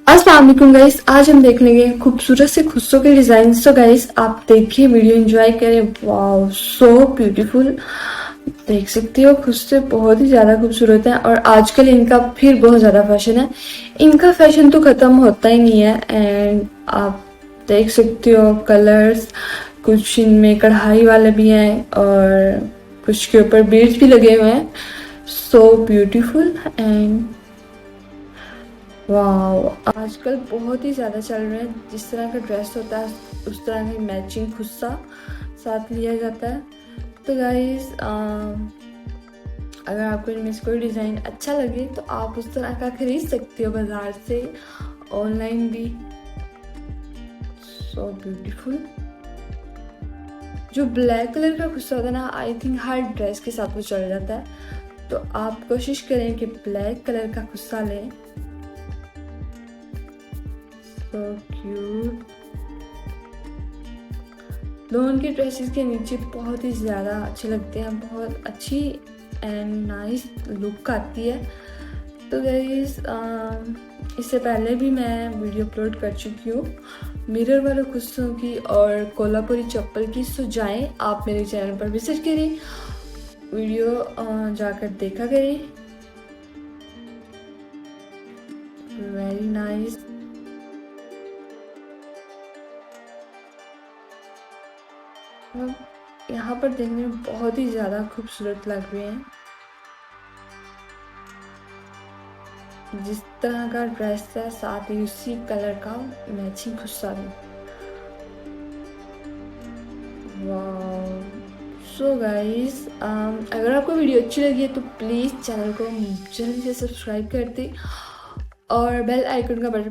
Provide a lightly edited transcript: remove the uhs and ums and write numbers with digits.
अस्सलाम वालेकुम गाइस, आज हम देख लेंगे खूबसूरत से खुस्सों के डिजाइन। तो गाइस आप देखिए, वीडियो एंजॉय करें। Wow, so beautiful. देख सकते हो, खुस्से बहुत ही ज़्यादा खूबसूरत है और आजकल इनका फिर बहुत ज़्यादा फैशन है। इनका फैशन तो ख़त्म होता ही नहीं है। एंड आप देख सकते हो कलर्स, कुछ इनमें कढ़ाई वाले भी हैं और कुछ के ऊपर बीड्स भी लगे हुए हैं। सो ब्यूटीफुल एंड वाह, आजकल बहुत ही ज़्यादा चल रहा है। जिस तरह का ड्रेस होता है उस तरह का मैचिंग खुस्सा साथ लिया जाता है। तो गाइस अगर आपको इनमें से कोई डिज़ाइन अच्छा लगे तो आप उस तरह का खरीद सकते हो बाज़ार से, ऑनलाइन भी। So beautiful. जो ब्लैक कलर का खुस्सा होता है ना, आई थिंक हर ड्रेस के साथ वो चल जाता है। तो आप कोशिश करें कि ब्लैक कलर का खुस्सा लें। So cute. लोन के ड्रेसेस के नीचे बहुत ही ज़्यादा अच्छे लगते हैं, बहुत अच्छी एंड नाइस लुक आती है। तो गाइस इससे पहले भी मैं वीडियो अपलोड कर चुकी हूँ मिरर वाले खुस्सों की और कोल्हापुरी चप्पल की। सो जाएं आप मेरे चैनल पर विजिट करें, वीडियो जाकर देखा करें। Very nice. यहाँ पर देखने में बहुत ही ज़्यादा खूबसूरत लग रहे हैं। जिस तरह का ड्रेस है साथ ही उसी कलर का मैचिंग खुस्सा भी। वाह। सो गाइस अगर आपको वीडियो अच्छी लगी है तो प्लीज़ चैनल को जल्दी से सब्सक्राइब कर दें और बेल आइकन का बटन